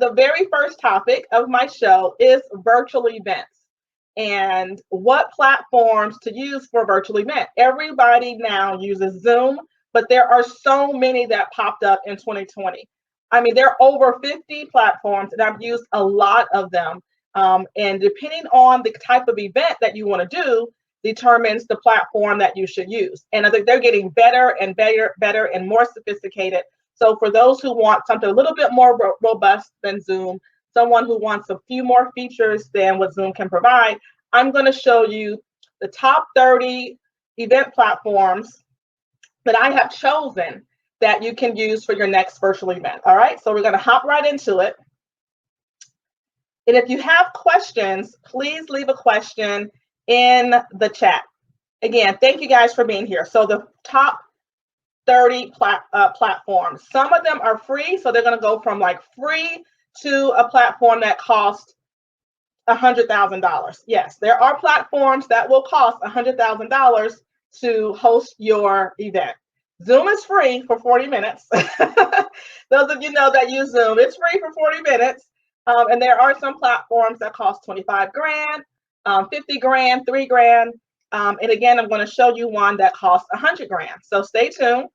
the very first topic of my show is virtual events and what platforms to use for a virtual event. Everybody now uses Zoom, but there are so many that popped up in 2020. I mean, there are over 50 platforms, and I've used a lot of them. And depending on the type of event that you want to do, determines the platform that you should use. And I think they're getting better and better and more sophisticated. So for those who want something a little bit more robust than Zoom, someone who wants a few more features than what Zoom can provide, I'm going to show you the top 30 event platforms that I have chosen that you can use for your next virtual event. All right, so we're going to hop right into it. And if you have questions, please leave a question in the chat. Again, thank you guys for being here. So the top 30 platforms, some of them are free. So they're going to go from like free to a platform that costs $100,000. Yes, there are platforms that will cost $100,000 to host your event. Zoom is free for 40 minutes. Those of you know that use Zoom, it's free for 40 minutes. And there are some platforms that cost 25 grand, 50 grand, 3 grand. And again, I'm going to show you one that costs 100 grand. So stay tuned.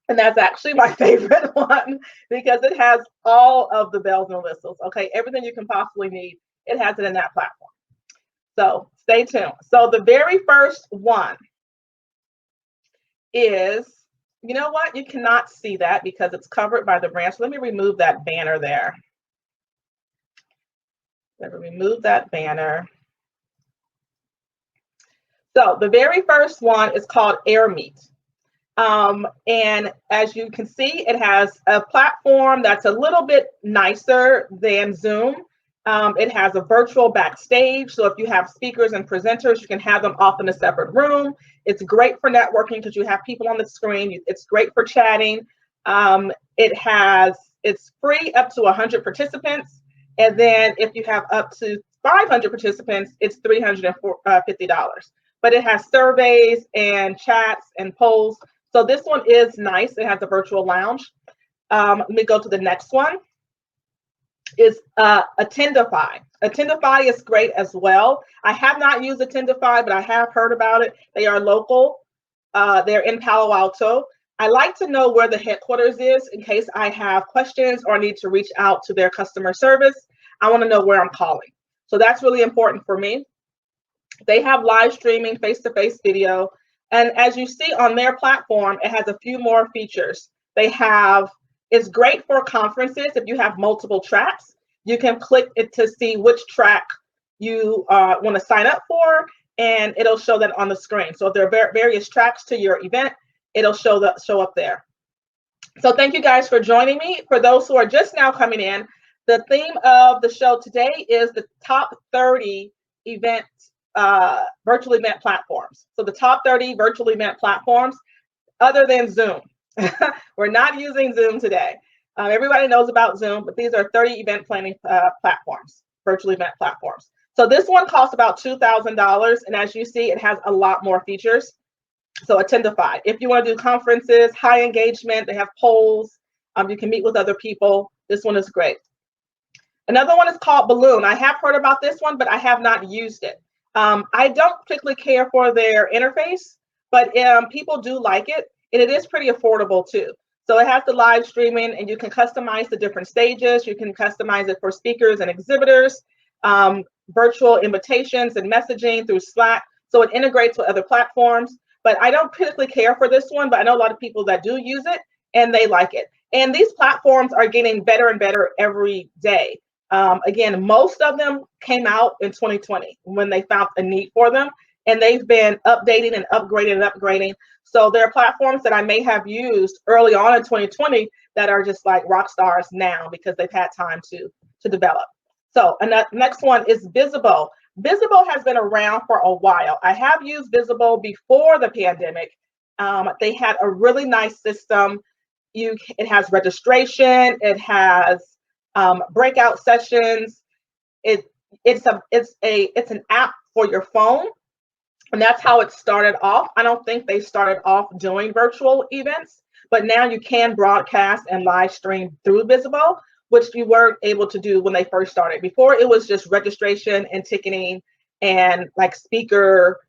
And that's actually my favorite one because it has all of the bells and whistles. Okay, everything you can possibly need, it has it in that platform. So stay tuned. So the very first one is, you know what? You cannot see that because it's covered by the brand. So let me remove that banner there. Let me remove that banner. So the very first one is called Airmeet. And as you can see, it has a platform that's a little bit nicer than Zoom. It has a virtual backstage. So if you have speakers and presenters, you can have them off in a separate room. It's great for networking because you have people on the screen. It's great for chatting. It's free up to 100 participants. And then if you have up to 500 participants, it's $350. But it has surveys and chats and polls. So this one is nice. It has a virtual lounge. Let me go to the next one. Is Attendify. Attendify is great as well. I have not used Attendify, but I have heard about it. They are local. They're in Palo Alto. I like to know where the headquarters is in case I have questions or need to reach out to their customer service. I want to know where I'm calling. So that's really important for me. They have live streaming, face-to-face video. And as you see on their platform, it has a few more features. It's great for conferences. If you have multiple tracks, you can click it to see which track you want to sign up for, and it'll show that on the screen. So if there are various tracks to your event, it'll show up there. So thank you guys for joining me. For those who are just now coming in, the theme of the show today is the top 30 virtual event platforms. So the top 30 virtual event platforms other than Zoom. We're not using Zoom today. Everybody knows about Zoom, but these are 30 event planning platforms, virtual event platforms. So this one costs about $2,000. And as you see, it has a lot more features. So Attendify. If you want to do conferences, high engagement, they have polls. You can meet with other people. This one is great. Another one is called Balloon. I have heard about this one, but I have not used it. I don't particularly care for their interface, but people do like it. And it is pretty affordable too. So it has the live streaming and you can customize the different stages. You can customize it for speakers and exhibitors, virtual invitations and messaging through Slack. So it integrates with other platforms, but I don't particularly care for this one, but I know a lot of people that do use it and they like it. And these platforms are getting better and better every day. Again, most of them came out in 2020 when they found a need for them, and they've been updating and upgrading. So there are platforms that I may have used early on in 2020 that are just like rock stars now because they've had time to develop. So next one is Visible. Visible has been around for a while. I have used Visible before the pandemic. They had a really nice system. It has registration. It has breakout sessions. It's an app for your phone. And that's how it started off. I don't think they started off doing virtual events, but now you can broadcast and live stream through Visible, which you weren't able to do when they first started. Before, it was just registration and ticketing and like speaker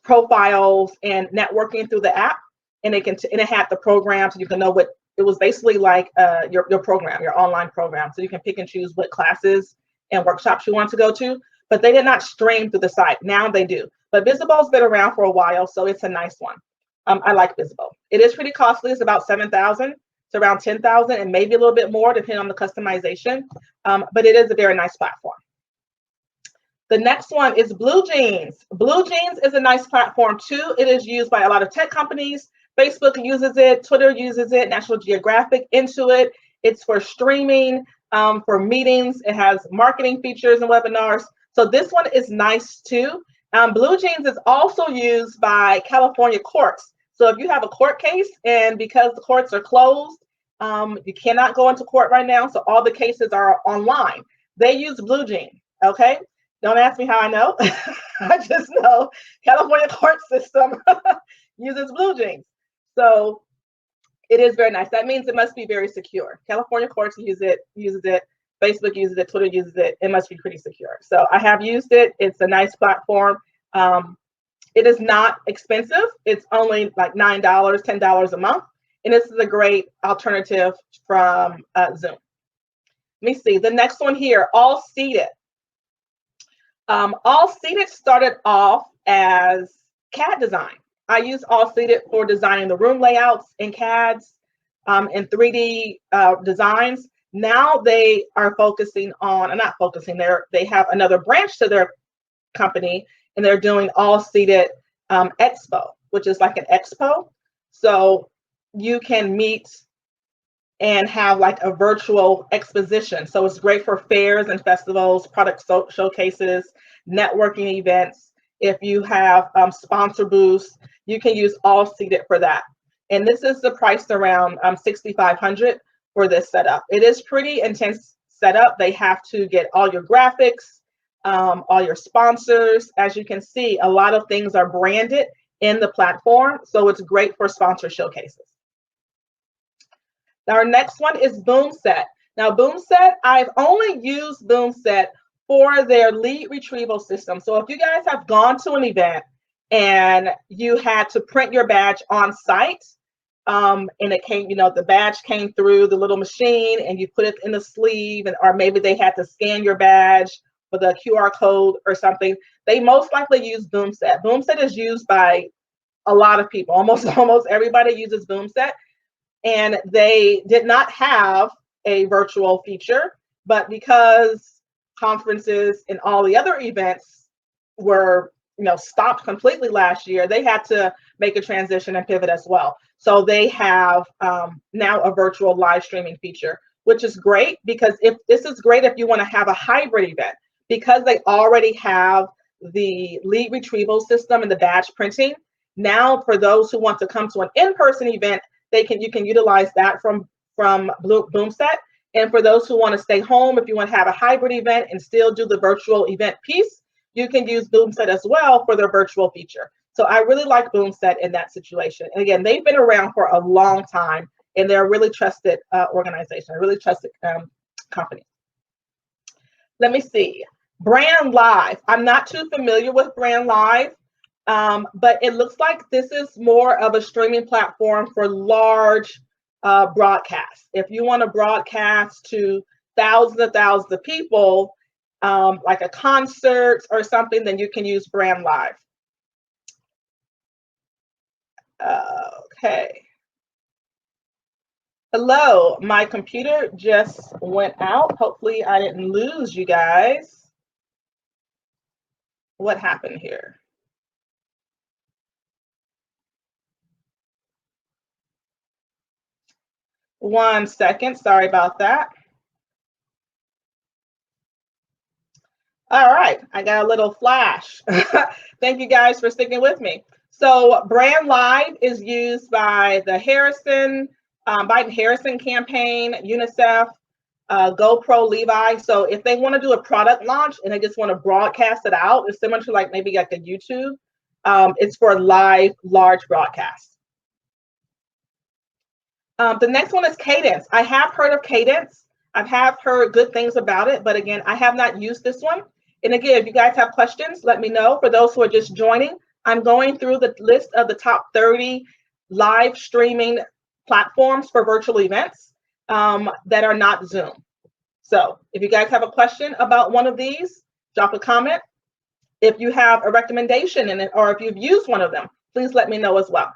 profiles and networking through the app. And it had the programs, so you can know what it was basically like your program, your online program. So you can pick and choose what classes and workshops you want to go to, but they did not stream through the site. Now they do. But Visible's been around for a while, so it's a nice one. I like Visible. It is pretty costly. It's about $7,000 to around $10,000 and maybe a little bit more depending on the customization, but it is a very nice platform. The next one is Bluejeans. Bluejeans is a nice platform too. It is used by a lot of tech companies. Facebook uses it, Twitter uses it, National Geographic, Intuit. It's for streaming, for meetings. It has marketing features and webinars. So this one is nice too. Bluejeans is also used by California courts. So if you have a court case and because the courts are closed, you cannot go into court right now, so all the cases are online. They use Bluejeans, okay? Don't ask me how I know. I just know California court system uses Bluejeans. So it is very nice. That means it must be very secure. California courts uses it. Facebook uses it. Twitter uses it. It must be pretty secure. So I have used it. It's a nice platform. It is not expensive. It's only like $9, $10 a month. And this is a great alternative from Zoom. Let me see. The next one here, Allseated. Allseated started off as CAD design. I use Allseated for designing the room layouts in CADs and 3D designs. Now they are focusing on, not focusing, they have another branch to their company, and they're doing Allseated Expo, which is like an expo. So you can meet and have like a virtual exposition. So it's great for fairs and festivals, product showcases, networking events. If you have sponsor booths, you can use Allseated for that. And this is the price around $6,500 for this setup. It is pretty intense setup. They have to get all your graphics, all your sponsors. As you can see, a lot of things are branded in the platform. So it's great for sponsor showcases. Now, our next one is Boomset. Now, Boomset, I've only used Boomset for their lead retrieval system. So if you guys have gone to an event and you had to print your badge on site, and it came, the badge came through the little machine and you put it in the sleeve, or maybe they had to scan your badge with a QR code or something, they most likely use Boomset. Boomset is used by a lot of people. Almost everybody uses Boomset. And they did not have a virtual feature, but because conferences and all the other events were, stopped completely last year, they had to make a transition and pivot as well. So they have now a virtual live streaming feature, which is great because this is great if you want to have a hybrid event, because they already have the lead retrieval system and the badge printing. Now, for those who want to come to an in-person event, you can utilize that from Boomset. And for those who want to stay home, if you want to have a hybrid event and still do the virtual event piece, you can use Boomset as well for their virtual feature. So I really like Boomset in that situation. And again, they've been around for a long time, and they're a really trusted organization, a really trusted company. Let me see. Brandlive. I'm not too familiar with Brandlive. But it looks like this is more of a streaming platform for large broadcasts. If you want to broadcast to thousands of people, like a concert or something, then you can use Brandlive. Okay. Hello, my computer just went out. Hopefully I didn't lose you guys. What happened here? One second, sorry about that. All right, I got a little flash. Thank you guys for sticking with me. So Brandlive is used by the Biden-Harrison campaign, UNICEF, GoPro, Levi. So if they want to do a product launch and they just want to broadcast it out, it's similar to maybe like a YouTube. It's for live, large broadcasts. The next one is Cadence. I have heard of Cadence. I have heard good things about it, but again, I have not used this one. And again, if you guys have questions, let me know. For those who are just joining, I'm going through the list of the top 30 live streaming platforms for virtual events that are not Zoom. So if you guys have a question about one of these, drop a comment. If you have a recommendation in it, or if you've used one of them, please let me know as well.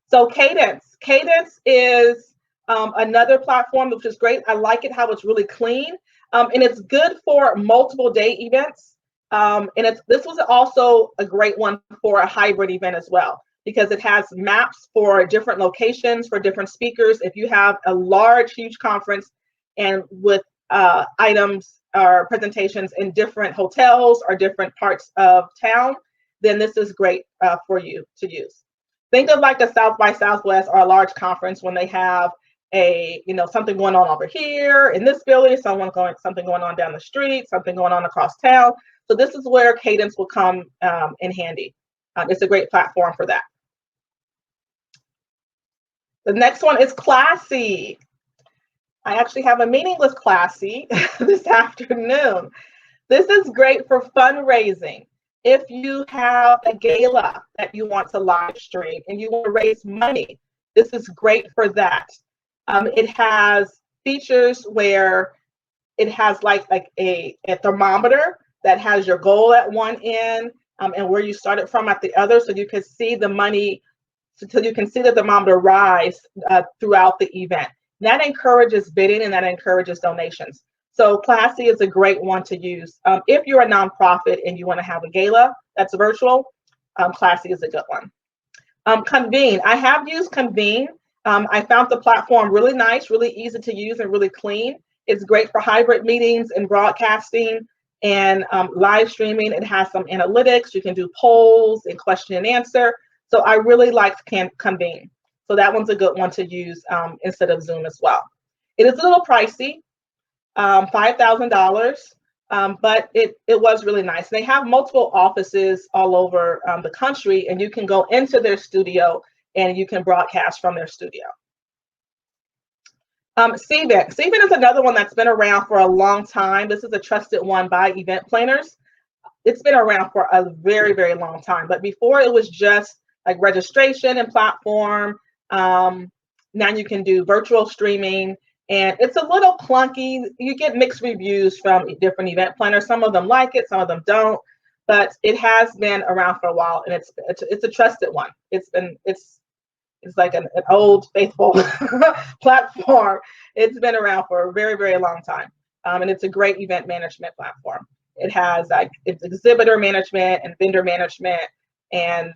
So Cadence is another platform which is great. I like it how it's really clean, and it's good for multiple day events. And this was also a great one for a hybrid event as well, because it has maps for different locations for different speakers. If you have a large, huge conference and with items or presentations in different hotels or different parts of town, then this is great for you to use. Think of like the South by Southwest or a large conference when they have a, something going on over here in this building, something going on down the street, something going on across town. So this is where Cadence will come in handy. It's a great platform for that. The next one is Classy. I actually have a meeting with Classy this afternoon. This is great for fundraising. If you have a gala that you want to live stream and you want to raise money, this is great for that. It has features where it has like a thermometer that has your goal at one end and where you started from at the other, so you can see the money, so you can see the thermometer rise throughout the event. That encourages bidding and that encourages donations. So Classy is a great one to use. If you're a nonprofit and you want to have a gala that's virtual, Classy is a good one. Convene. I have used Convene. I found the platform really nice, really easy to use, and really clean. It's great for hybrid meetings and broadcasting and live streaming. It has some analytics. You can do polls and question and answer. So I really liked Convene. So that one's a good one to use instead of Zoom as well. It is a little pricey, $5,000, but it was really nice. They have multiple offices all over the country, and you can go into their studio and you can broadcast from their studio. CVent. CVent is another one that's been around for a long time. This is a trusted one by event planners. It's been around for a very, very long time, but before it was just like registration and platform. Now you can do virtual streaming, and it's a little clunky. You get mixed reviews from different event planners. Some of them like it, some of them don't, but it has been around for a while, and it's a trusted one. It's like an old faithful platform. It's been around for a very, very long time, and it's a great event management platform. It has it's exhibitor management and vendor management, and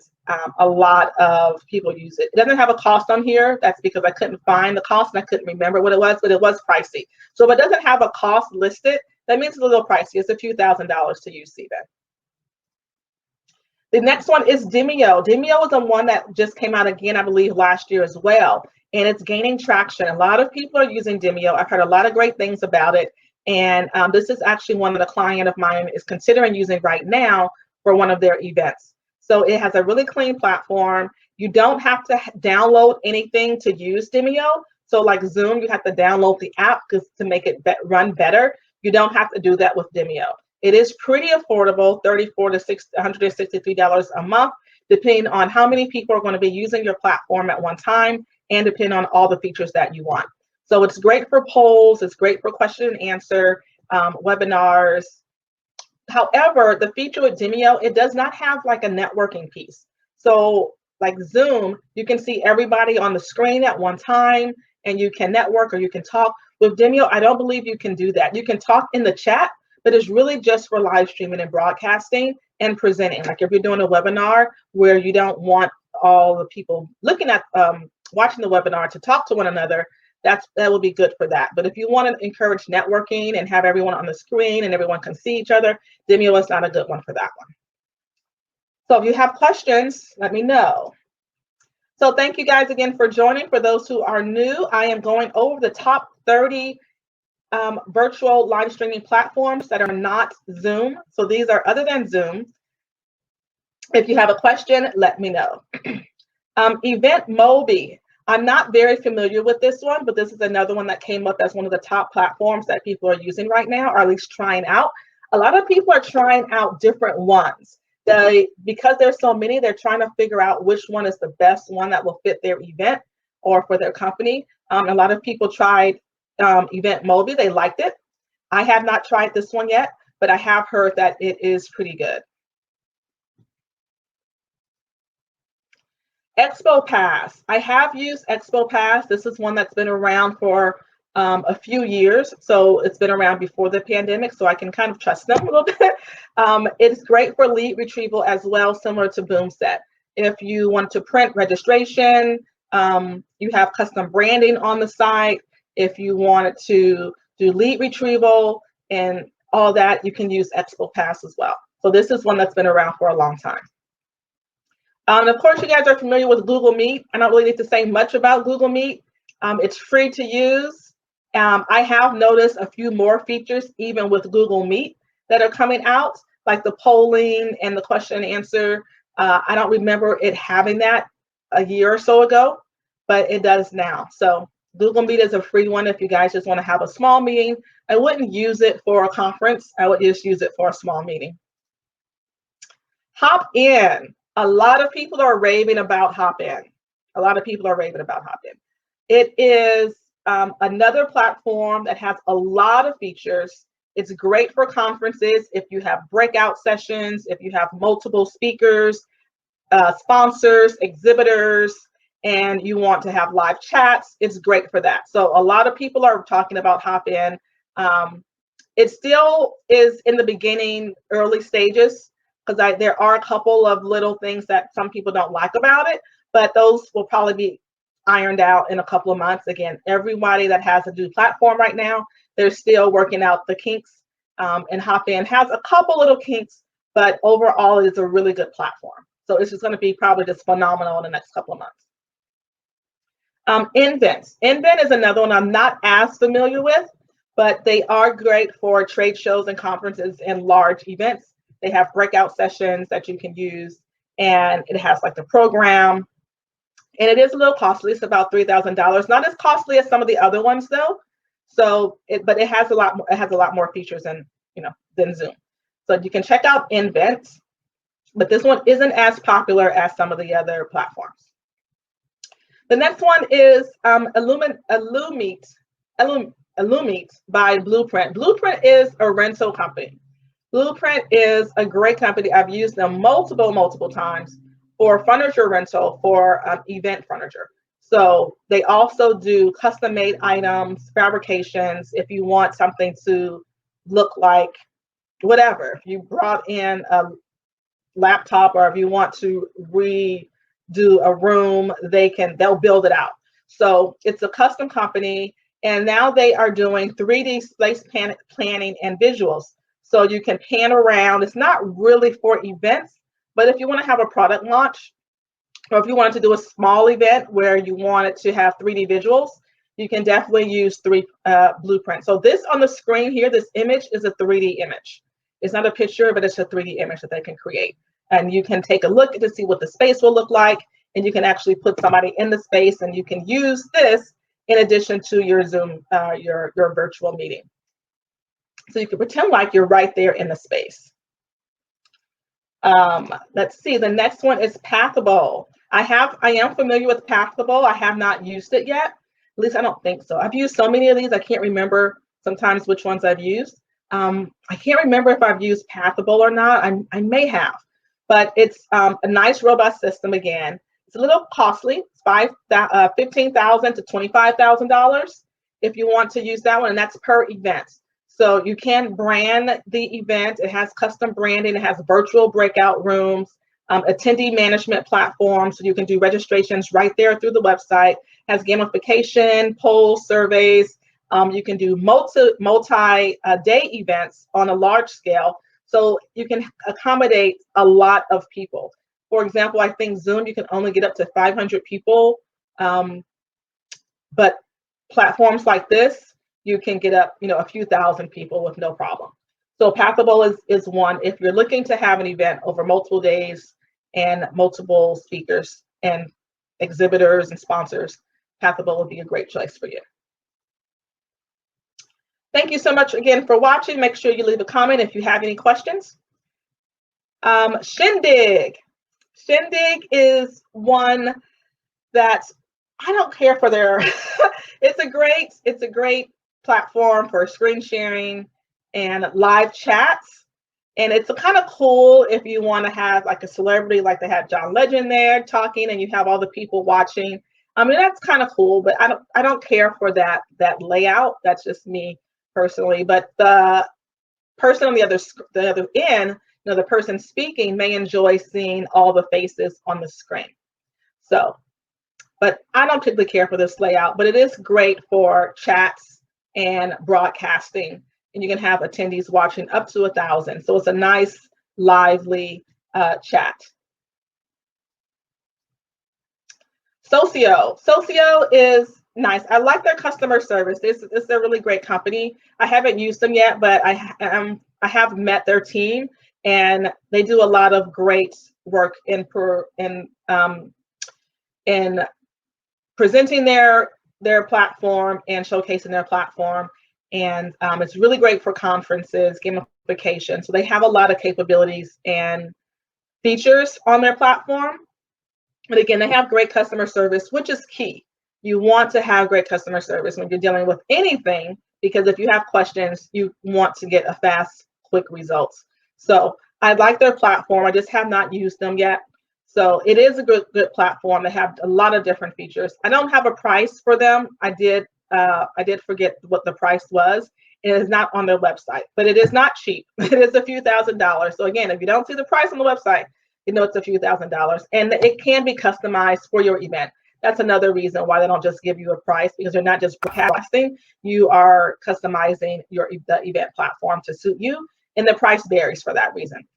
a lot of people use it. It doesn't have a cost on here. That's because I couldn't find the cost and I couldn't remember what it was, but it was pricey. So if it doesn't have a cost listed, that means it's a little pricey. It's a few $1,000s to use CVent. The next one is Demio. Demio is the one that just came out again, I believe, last year as well, and it's gaining traction. A lot of people are using Demio. I've heard a lot of great things about it, and this is actually one that a client of mine is considering using right now for one of their events. So it has a really clean platform. You don't have to download anything to use Demio. So like Zoom, you have to download the app to make it run better. You don't have to do that with Demio. It is pretty affordable, $34 to $163 a month, depending on how many people are going to be using your platform at one time and depending on all the features that you want. So it's great for polls. It's great for question and answer, webinars. However, the feature with Demio, it does not have like a networking piece. So like Zoom, you can see everybody on the screen at one time and you can network or you can talk. With Demio, I don't believe you can do that. You can talk in the chat, but it's really just for live streaming and broadcasting and presenting. Like if you're doing a webinar where you don't want all the people looking at, watching the webinar to talk to one another, that will be good for that. But if you want to encourage networking and have everyone on the screen and everyone can see each other, Demio is not a good one for that one. So if you have questions, let me know. So thank you guys again for joining. For those who are new, I am going over the top 30 virtual live streaming platforms that are not Zoom. So these are other than Zoom. If you have a question, let me know. Event Mobi. I'm not very familiar with this one, but this is another one that came up as one of the top platforms that people are using right now, or at least trying out. A lot of people are trying out different ones. Because there's so many, they're trying to figure out which one is the best one that will fit their event or for their company. A lot of people tried Event Mobi. They liked it. I have not tried this one yet, but I have heard that it is pretty good. ExpoPass. I have used ExpoPass. This is one that's been around for a few years. So it's been around before the pandemic, so I can kind of trust them a little bit. It's great for lead retrieval as well, similar to Boomset. If you want to print registration, you have custom branding on the site. If you wanted to do lead retrieval and all that, you can use ExpoPass as well. So this is one that's been around for a long time. And of course, you guys are familiar with Google Meet. I don't really need to say much about Google Meet. It's free to use. I have noticed a few more features even with Google Meet that are coming out, like the polling and the question and answer. I don't remember it having that a year or so ago, but it does now. So Google Meet is a free one if you guys just want to have a small meeting. I wouldn't use it for a conference. I would just use it for a small meeting. Hopin. A lot of people are raving about Hopin. A lot of people are raving about Hopin. It is another platform that has a lot of features. It's great for conferences if you have breakout sessions, if you have multiple speakers, sponsors, exhibitors, and you want to have live chats. It's great for that. So a lot of people are talking about Hopin. It still is in the beginning, early stages, because there are a couple of little things that some people don't like about it, but those will probably be ironed out in a couple of months. Again, everybody that has a new platform right now, they're still working out the kinks, and Hopin has a couple little kinks, but overall it is a really good platform. So it's just going to be probably just phenomenal in the next couple of months. Invent. Invent is another one I'm not as familiar with, but they are great for trade shows and conferences and large events. They have breakout sessions that you can use, and it has like the program, and it is a little costly. It's about $3,000. Not as costly as some of the other ones though. So, but it has a lot more. It has a lot more features than Zoom. So you can check out Invent, but this one isn't as popular as some of the other platforms. The next one is Allmeet by Blueprint. Blueprint is a rental company. Blueprint is a great company. I've used them multiple times for furniture rental, for event furniture. So they also do custom-made items, fabrications, if you want something to look like whatever. If you brought in a laptop, or if you want to redo a room, they'll build it out. So it's a custom company, and now they are doing 3D space planning and visuals. So you can pan around. It's not really for events, but if you want to have a product launch, or if you wanted to do a small event where you wanted to have 3D visuals, you can definitely use Blueprint. So this on the screen here, this image is a 3D image. It's not a picture, but it's a 3D image that they can create. And you can take a look to see what the space will look like, and you can actually put somebody in the space, and you can use this in addition to your Zoom, your virtual meeting. So you can pretend like you're right there in the space. Let's see, the next one is PATHABLE. I am familiar with PATHABLE. I have not used it yet. At least I don't think so. I've used so many of these, I can't remember sometimes which ones I've used. I can't remember if I've used PATHABLE or not. I may have, but it's a nice, robust system. Again, it's a little costly. It's $15,000 to $25,000 if you want to use that one, and that's per event. So you can brand the event. It has custom branding. It has virtual breakout rooms, attendee management platform, so you can do registrations right there through the website. It has gamification, polls, surveys. You can do multi-day events on a large scale, so you can accommodate a lot of people. For example, I think Zoom, you can only get up to 500 people, but platforms like this, you can get up, a few thousand people with no problem. So PATHABLE is one if you're looking to have an event over multiple days and multiple speakers and exhibitors and sponsors. PATHABLE would be a great choice for you. Thank you so much again for watching. Make sure you leave a comment if you have any questions. SHINDIG. SHINDIG is one that I don't care for their, it's a great platform for screen sharing and live chats. And it's kind of cool if you want to have like a celebrity, like they had John Legend there talking and you have all the people watching. I mean, that's kind of cool, but I don't care for that layout. That's just me personally. But the person on the other end, the person speaking may enjoy seeing all the faces on the screen. So, but I don't particularly care for this layout, but it is great for chats and broadcasting. And you can have attendees watching up to 1,000. So it's a nice, lively chat. SOCIO. SOCIO is nice. I like their customer service. It's a really great company. I haven't used them yet, but I have met their team, and they do a lot of great work in presenting their platform and showcasing their platform. And it's really great for conferences, gamification. So they have a lot of capabilities and features on their platform. But again, they have great customer service, which is key. You want to have great customer service when you're dealing with anything, because if you have questions, you want to get a fast, quick results. So I like their platform. I just have not used them yet. So it is a good platform. They have a lot of different features. I don't have a price for them. I did forget what the price was. It is not on their website, but it is not cheap. It is a few $1,000s. So again, if you don't see the price on the website, you know it's a few $1,000s, and it can be customized for your event. That's another reason why they don't just give you a price, because they're not just broadcasting. You are customizing the event platform to suit you, and the price varies for that reason.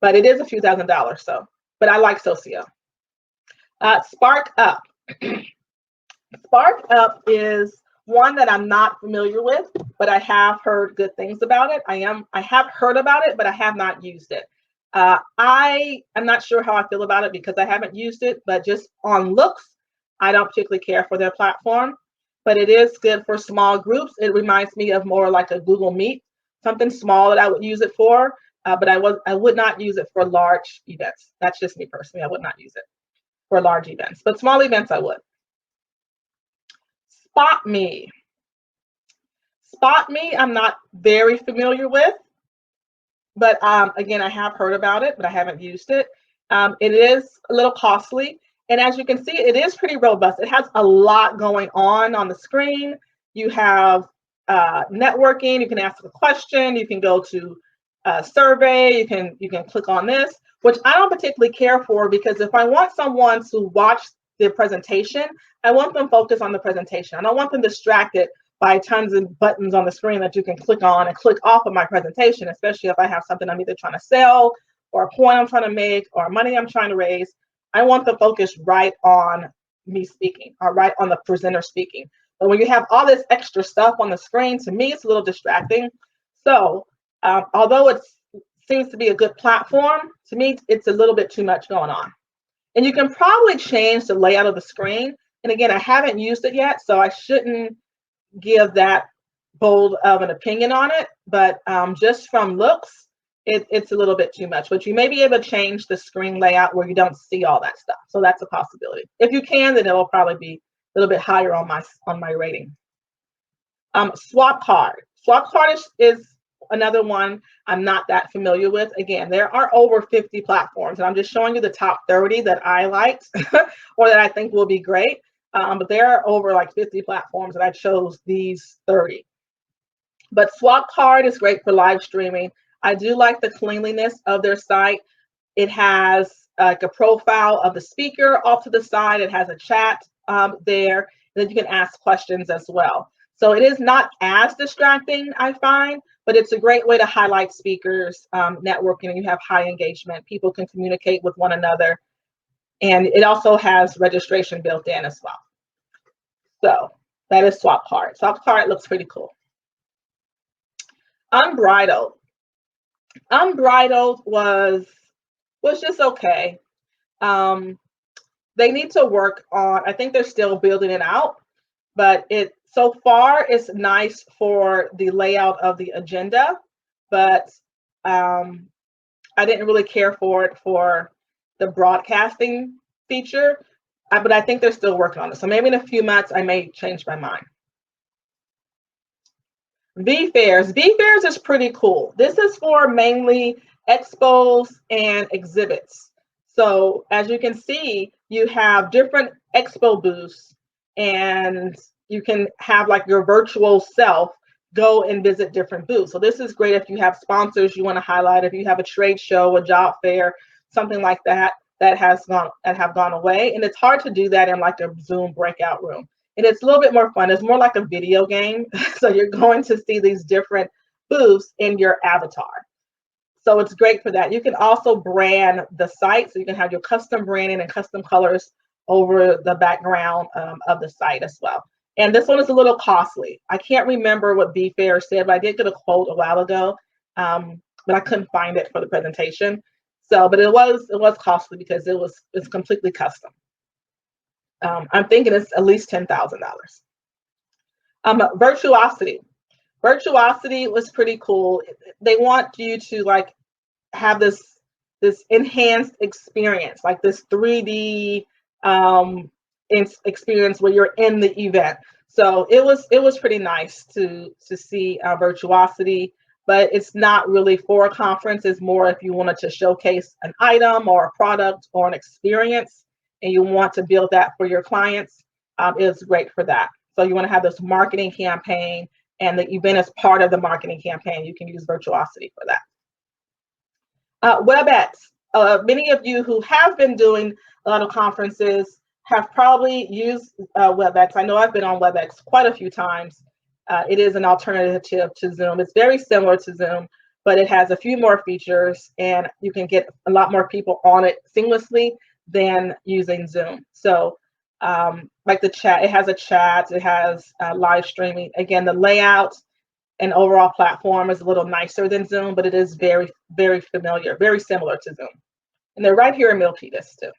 But it is a few $1,000s. So, but I like SOCIO. SPARKUP. SPARKUP is one that I'm not familiar with, but I have heard good things about it. I have heard about it, but I have not used it. I am not sure how I feel about it because I haven't used it, but just on looks, I don't particularly care for their platform, but it is good for small groups. It reminds me of more like a Google Meet, something small that I would use it for, but I would not use it for large events. That's just me personally. I would not use it for large events, but small events I would. SPOTME. SPOTME, I'm not very familiar with. But again, I have heard about it, but I haven't used it. It is a little costly. And as you can see, it is pretty robust. It has a lot going on the screen. You have networking. You can ask a question. You can go to a survey. You can click on this, which I don't particularly care for, because if I want someone to watch the presentation, I want them focused on the presentation. I don't want them distracted by tons of buttons on the screen that you can click on and click off of my presentation, especially if I have something I'm either trying to sell or a point I'm trying to make or money I'm trying to raise. I want the focus right on me speaking or right on the presenter speaking. But when you have all this extra stuff on the screen, to me, it's a little distracting. So although it seems to be a good platform, to me, it's a little bit too much going on. And you can probably change the layout of the screen. And again, I haven't used it yet, so I shouldn't give that bold of an opinion on it, but just from looks, it's a little bit too much. But you may be able to change the screen layout where you don't see all that stuff. So that's a possibility. If you can, then it will probably be a little bit higher on my rating. SWAPCARD. SWAPCARD is another one I'm not that familiar with. Again, there are over 50 platforms, and I'm just showing you the top 30 that I liked or that I think will be great. But there are over like 50 platforms, and I chose these 30. But SWAPCARD is great for live streaming. I do like the cleanliness of their site. It has like a profile of the speaker off to the side. It has a chat there, and then you can ask questions as well. So it is not as distracting, I find, but it's a great way to highlight speakers, networking, and you have high engagement. People can communicate with one another. And it also has registration built in as well. So that is SWAPCARD. SWAPCARD looks pretty cool. Unbridled. Unbridled was just okay. They need to work on, I think they're still building it out, but so far it's nice for the layout of the agenda, but I didn't really care for it for the broadcasting feature, but I think they're still working on it. So maybe in a few months, I may change my mind. V-Fairs. V-Fairs is pretty cool. This is for mainly expos and exhibits. So as you can see, you have different expo booths, and you can have like your virtual self go and visit different booths. So this is great if you have sponsors you want to highlight, if you have a trade show, a job fair, something like that that have gone away. And it's hard to do that in like a Zoom breakout room. And it's a little bit more fun. It's more like a video game. So you're going to see these different booths in your avatar. So it's great for that. You can also brand the site. So you can have your custom branding and custom colors over the background of the site as well. And this one is a little costly. I can't remember what V-Fair said, but I did get a quote a while ago, but I couldn't find it for the presentation. So, but it was costly because it's completely custom. I'm thinking it's at least $10,000. Virtuosity. Virtuosity was pretty cool. They want you to like have this enhanced experience, like this 3D experience where you're in the event. So it was pretty nice to see Virtuosity, but it's not really for a conference. It's more if you wanted to showcase an item or a product or an experience, and you want to build that for your clients. It's great for that. So you want to have this marketing campaign, and the event is part of the marketing campaign. You can use Virtuosity for that. Webex. Many of you who have been doing a lot of conferences have probably used Webex. I know I've been on Webex quite a few times. It is an alternative to Zoom. It's very similar to Zoom, but it has a few more features, and you can get a lot more people on it seamlessly than using Zoom. So like the chat, it has a chat, it has live streaming. Again, the layout and overall platform is a little nicer than Zoom, but it is very, very familiar, very similar to Zoom. And they're right here in Milpitas too.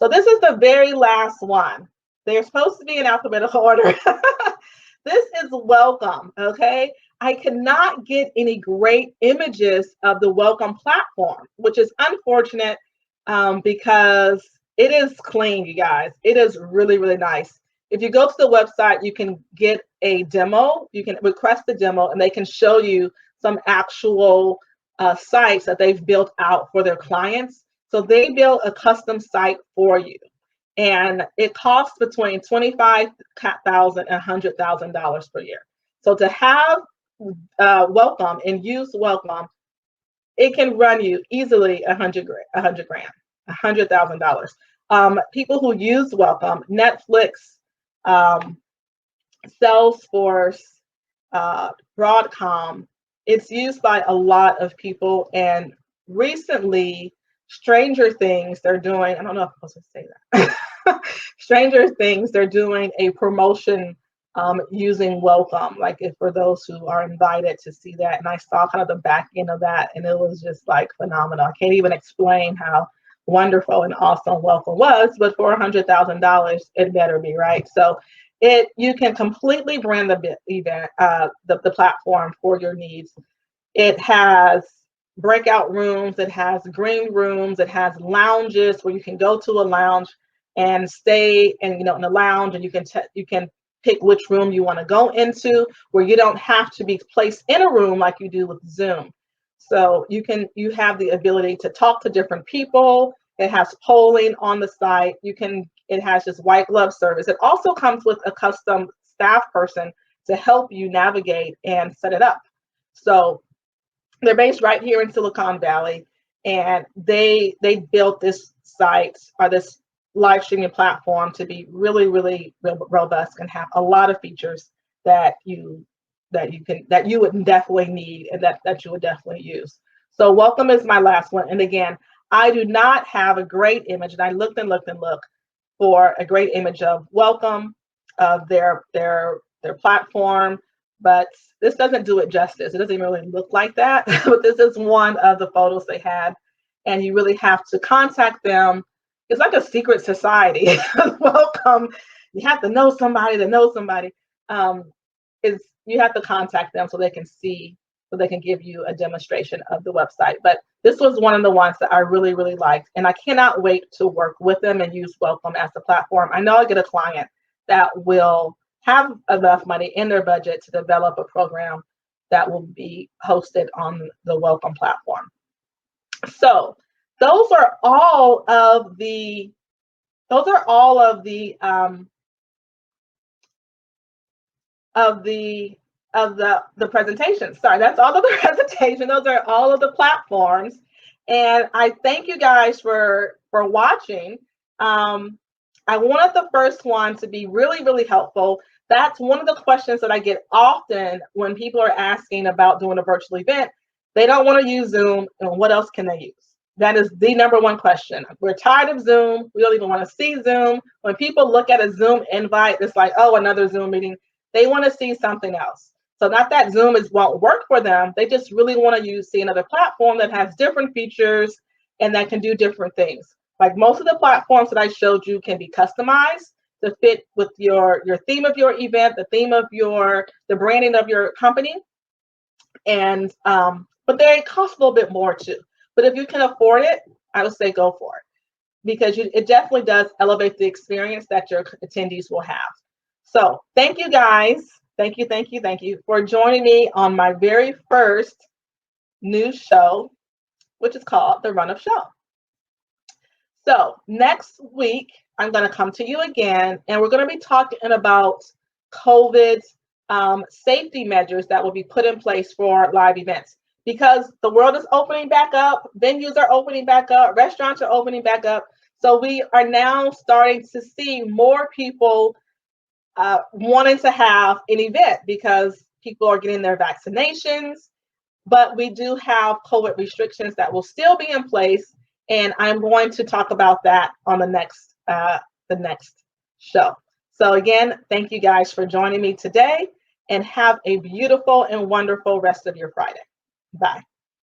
So this is the very last one. They're supposed to be in alphabetical order. This is Welcome, okay? I cannot get any great images of the Welcome platform, which is unfortunate because it is clean, you guys. It is really, really nice. If you go to the website, you can get a demo. You can request a demo, and they can show you some actual sites that they've built out for their clients. So they built a custom site for you, and it costs between $25,000 and $100,000 per year. So to have Welcome and use Welcome, it can run you easily $100,000. People who use Welcome, Netflix, Salesforce, Broadcom, it's used by a lot of people. And recently, Stranger Things, they're doing, I don't know if I'm supposed to say that. Stranger Things, they're doing a promotion using Welcome, like if for those who are invited to see that. And I saw kind of the back end of that, and it was just like phenomenal. I can't even explain how wonderful and awesome Welcome was, but for $100,000, it better be, right? So you can completely brand the event, the platform for your needs. It has breakout rooms, it has green rooms, it has lounges where you can go to a lounge and stay in the lounge, and you can pick which room you want to go into, where you don't have to be placed in a room like you do with Zoom. So you have the ability to talk to different people. It has polling on the site. It has just white glove service. It also comes with a custom staff person to help you navigate and set it up. So they're based right here in Silicon Valley, and they built this site or this live streaming platform to be really, really robust and have a lot of features that you would definitely need and that you would definitely use. So Welcome is my last one. And again, I do not have a great image, and I looked and looked and looked for a great image of Welcome, of their platform, but this doesn't do it justice. It doesn't really look like that. But this is one of the photos they had, and you really have to contact them. it's like a secret society. Welcome. You have to know somebody to know somebody. You have to contact them so they can see, so they can give you a demonstration of the website. But this was one of the ones that I really, really liked. And I cannot wait to work with them and use Welcome as the platform. I know I get a client that will have enough money in their budget to develop a program that will be hosted on the Welcome platform. So those are all of the presentations. Sorry, that's all of the presentation. Those are all of the platforms. And I thank you guys for watching. I wanted the first one to be really, really helpful. That's one of the questions that I get often when people are asking about doing a virtual event. They don't want to use Zoom, and what else can they use? That is the #1 question. We're tired of Zoom. We don't even want to see Zoom. When people look at a Zoom invite, it's like, oh, another Zoom meeting. They want to see something else. So not that Zoom won't work for them. They just really want to see another platform that has different features and that can do different things. Like most of the platforms that I showed you can be customized to fit with your theme of your event, the theme of the branding of your company. And but they cost a little bit more too. But if you can afford it, I would say go for it, because it definitely does elevate the experience that your attendees will have. So thank you guys. Thank you for joining me on my very first news show, which is called The Run Up Show. So next week, I'm going to come to you again, and we're going to be talking about COVID safety measures that will be put in place for live events, because the world is opening back up, venues are opening back up, restaurants are opening back up. So we are now starting to see more people wanting to have an event because people are getting their vaccinations, but we do have COVID restrictions that will still be in place. And I'm going to talk about that on the next show. So again, thank you guys for joining me today, and have a beautiful and wonderful rest of your Friday. Bye.